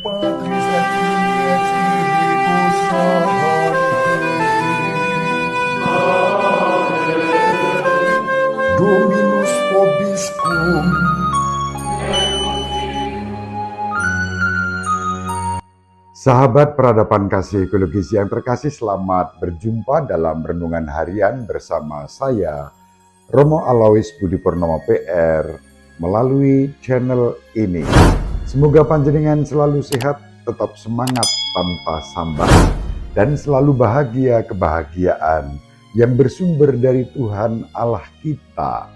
Patris et Filii et Spiritus Sancti. Dominus vobiscum. Sahabat peradaban kasih ekologis yang terkasih, selamat berjumpa dalam renungan harian bersama saya, Romo Alois Budi Purnomo PR, melalui channel ini. Semoga panjenengan selalu sehat, tetap semangat tanpa sambat, dan selalu bahagia kebahagiaan yang bersumber dari Tuhan Allah kita.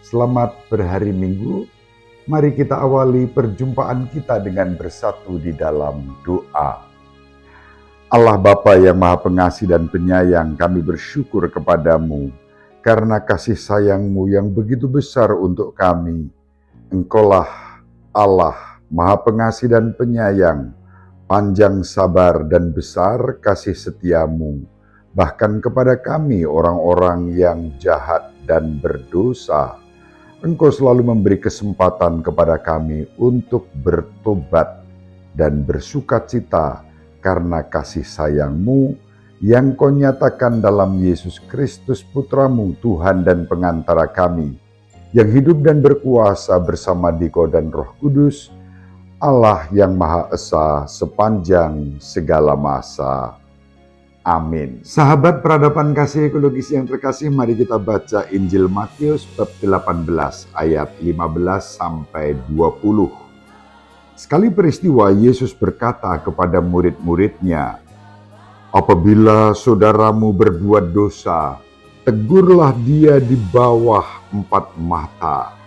Selamat berhari Minggu. Mari kita awali perjumpaan kita dengan bersatu di dalam doa. Allah Bapa yang Maha Pengasih dan Penyayang, kami bersyukur kepadamu karena kasih sayang-Mu yang begitu besar untuk kami. Engkaulah Allah Maha Pengasih dan Penyayang, panjang sabar dan besar kasih setia-Mu, bahkan kepada kami orang-orang yang jahat dan berdosa. Engkau selalu memberi kesempatan kepada kami untuk bertobat dan bersukacita karena kasih sayang-Mu yang Kau nyatakan dalam Yesus Kristus Putra-Mu, Tuhan dan pengantara kami, yang hidup dan berkuasa bersama Dikau dan Roh Kudus, Allah yang Maha Esa sepanjang segala masa. Amin. Sahabat peradaban kasih ekologis yang terkasih, mari kita baca Injil Matius bab 18 ayat 15 sampai 20. Sekali peristiwa Yesus berkata kepada murid-muridnya, "Apabila saudaramu berbuat dosa, tegurlah dia di bawah 4 mata.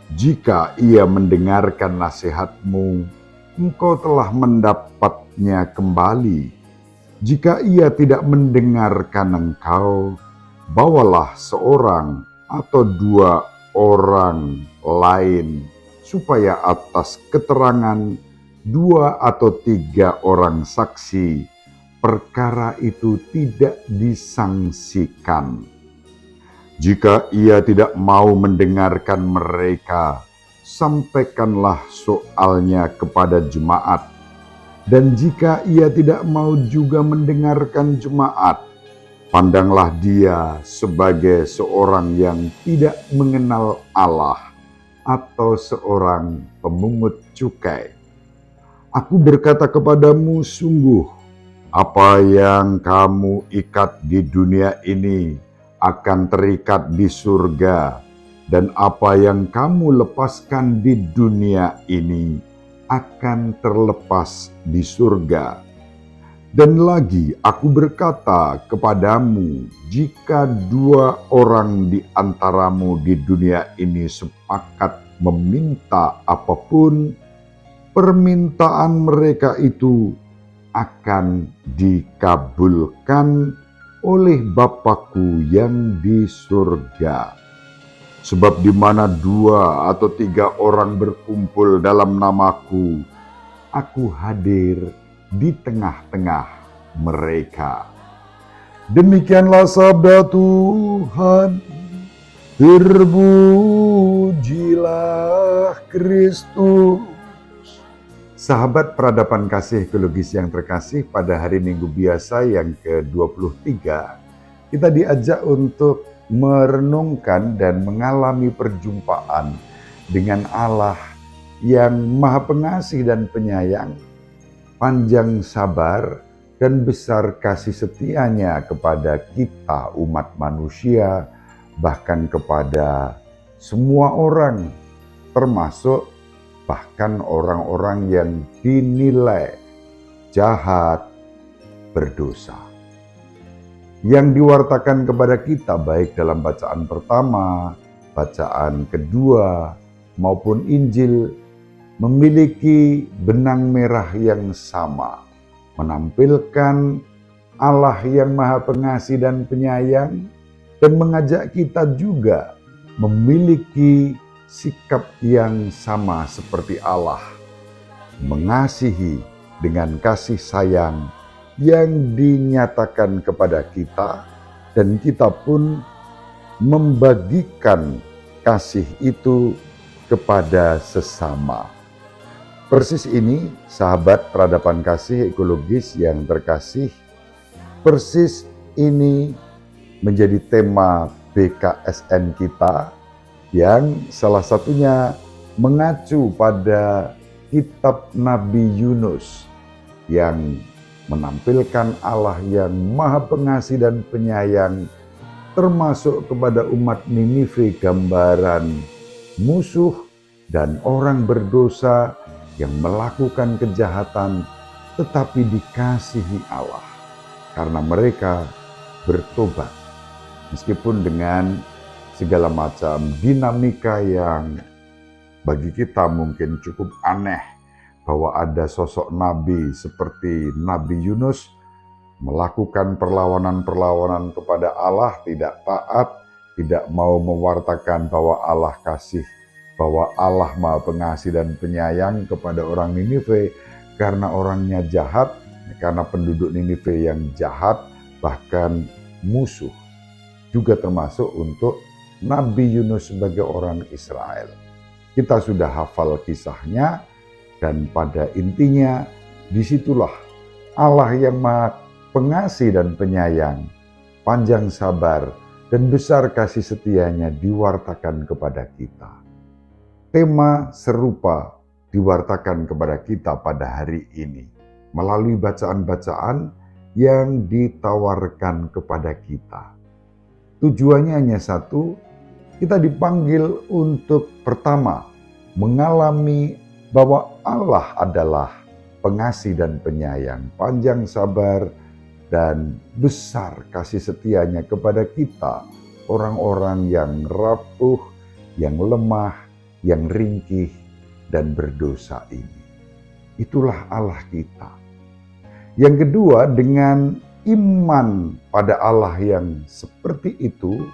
Jika ia mendengarkan nasihatmu, engkau telah mendapatnya kembali. Jika ia tidak mendengarkan engkau, bawalah seorang atau 2 orang lain, supaya atas keterangan 2 atau 3 orang saksi, perkara itu tidak disangsikan. Jika ia tidak mau mendengarkan mereka, sampaikanlah soalnya kepada jemaat. Dan jika ia tidak mau juga mendengarkan jemaat, pandanglah dia sebagai seorang yang tidak mengenal Allah atau seorang pemungut cukai. Aku berkata kepadamu, sungguh, apa yang kamu ikat di dunia ini akan terikat di surga, dan apa yang kamu lepaskan di dunia ini akan terlepas di surga. Dan lagi aku berkata kepadamu, jika 2 orang di antaramu di dunia ini sepakat meminta apapun, permintaan mereka itu akan dikabulkan oleh Bapa-Ku yang di surga. Sebab di mana 2 atau 3 orang berkumpul dalam nama-Ku, Aku hadir di tengah-tengah mereka." Demikianlah sabda Tuhan. Terpujilah Kristus. Sahabat peradaban kasih ekologis yang terkasih, pada hari Minggu biasa yang ke-23, kita diajak untuk merenungkan dan mengalami perjumpaan dengan Allah yang Maha Pengasih dan Penyayang, panjang sabar dan besar kasih setianya kepada kita umat manusia, bahkan kepada semua orang, termasuk bahkan orang-orang yang dinilai jahat, berdosa. Yang diwartakan kepada kita baik dalam bacaan pertama, bacaan kedua, maupun Injil memiliki benang merah yang sama, menampilkan Allah yang Maha Pengasih dan Penyayang, dan mengajak kita juga memiliki sikap yang sama seperti Allah, mengasihi dengan kasih sayang yang dinyatakan kepada kita, dan kita pun membagikan kasih itu kepada sesama. Persis ini, sahabat peradaban kasih ekologis yang terkasih, persis ini menjadi tema BKSN kita yang salah satunya mengacu pada kitab Nabi Yunus yang menampilkan Allah yang Maha Pengasih dan Penyayang, termasuk kepada umat Ninive gambaran musuh dan orang berdosa yang melakukan kejahatan tetapi dikasihi Allah karena mereka bertobat. Meskipun dengan segala macam dinamika yang bagi kita mungkin cukup aneh, bahwa ada sosok nabi seperti Nabi Yunus melakukan perlawanan-perlawanan kepada Allah, tidak taat, tidak mau mewartakan bahwa Allah kasih, bahwa Allah Maha Pengasih dan Penyayang kepada orang Ninive karena orangnya jahat, karena penduduk Ninive yang jahat, bahkan musuh. Juga termasuk untuk Nabi Yunus sebagai orang Israel. Kita sudah hafal kisahnya, dan pada intinya disitulah Allah yang Maha Pengasih dan Penyayang, panjang sabar dan besar kasih setianya diwartakan kepada kita. Tema serupa diwartakan kepada kita pada hari ini melalui bacaan-bacaan yang ditawarkan kepada kita. Tujuannya hanya satu, kita dipanggil untuk pertama mengalami bahwa Allah adalah pengasih dan penyayang, panjang sabar dan besar kasih setianya kepada kita, orang-orang yang rapuh, yang lemah, yang ringkih dan berdosa ini. Itulah Allah kita. Yang kedua, dengan iman pada Allah yang seperti itu,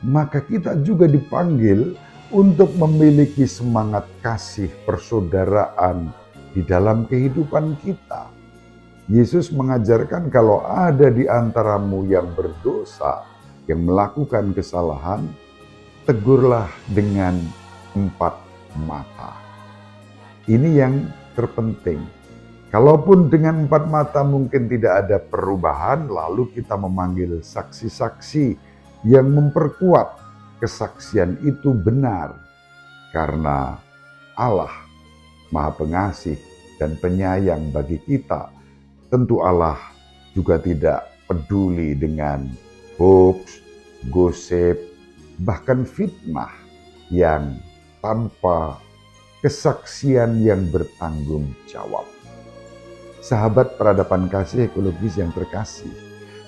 maka kita juga dipanggil untuk memiliki semangat kasih persaudaraan di dalam kehidupan kita. Yesus mengajarkan kalau ada di antaramu yang berdosa, yang melakukan kesalahan, tegurlah dengan 4 mata. Ini yang terpenting. Kalaupun dengan 4 mata mungkin tidak ada perubahan, lalu kita memanggil saksi-saksi yang memperkuat kesaksian itu benar. Karena Allah Maha Pengasih dan Penyayang bagi kita. Tentu Allah juga tidak peduli dengan hoax, gosip, bahkan fitnah yang tanpa kesaksian yang bertanggung jawab. Sahabat peradaban kasih ekologis yang terkasih,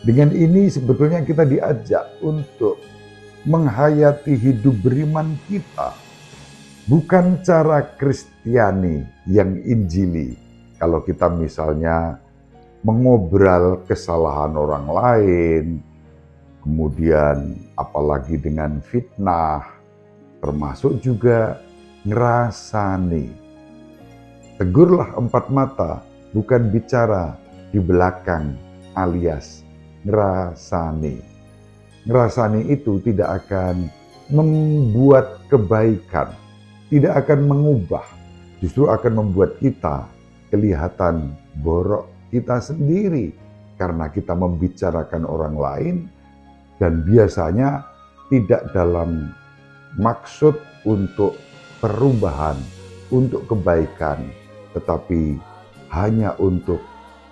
dengan ini sebetulnya kita diajak untuk menghayati hidup beriman kita, bukan cara Kristiani yang Injili. Kalau kita misalnya mengobral kesalahan orang lain, kemudian apalagi dengan fitnah, termasuk juga ngerasani. Tegurlah 4 mata, bukan bicara di belakang alias ngerasani. Ngerasani itu tidak akan membuat kebaikan, tidak akan mengubah, justru akan membuat kita kelihatan borok kita sendiri karena kita membicarakan orang lain dan biasanya tidak dalam maksud untuk perubahan, untuk kebaikan, tetapi hanya untuk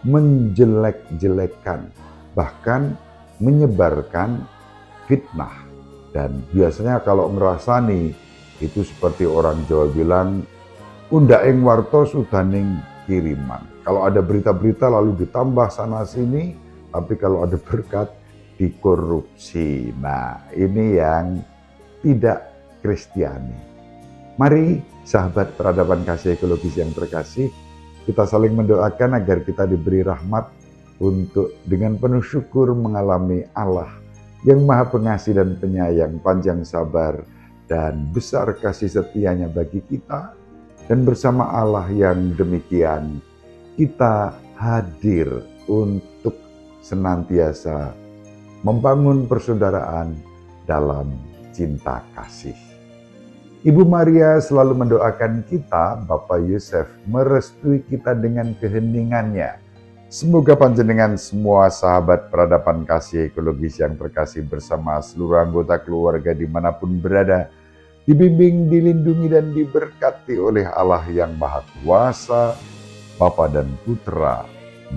menjelek-jelekan, bahkan menyebarkan fitnah. Dan biasanya kalau ngerasani itu seperti orang Jawa bilang, unda ing warta sudaning kiriman. Kalau ada berita-berita lalu ditambah sana sini, tapi kalau ada berkat dikorupsi. Nah, ini yang tidak Kristiani. Mari sahabat peradaban kasih ekologis yang terkasih, kita saling mendoakan agar kita diberi rahmat untuk dengan penuh syukur mengalami Allah yang Maha Pengasih dan Penyayang, panjang sabar dan besar kasih setianya bagi kita. Dan bersama Allah yang demikian, kita hadir untuk senantiasa membangun persaudaraan dalam cinta kasih. Ibu Maria selalu mendoakan kita, Bapak Yosef merestui kita dengan keheningannya. Semoga panjenengan semua sahabat peradaban kasih ekologis yang terkasih bersama seluruh anggota keluarga dimanapun berada, dibimbing, dilindungi, dan diberkati oleh Allah yang Maha Kuasa, Bapa dan Putra,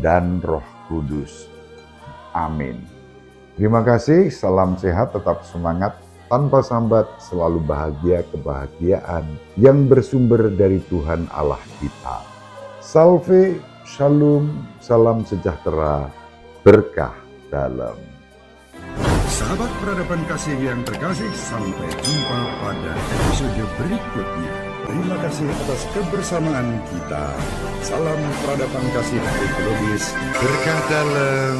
dan Roh Kudus. Amin. Terima kasih, salam sehat, tetap semangat, tanpa sambat, selalu bahagia kebahagiaan yang bersumber dari Tuhan Allah kita. Salve, shalom, salam sejahtera, berkah dalam. Sahabat peradaban kasih yang terkasih, sampai jumpa pada episode berikutnya. Terima kasih atas kebersamaan kita. Salam peradaban kasih ekologis, berkah dalam.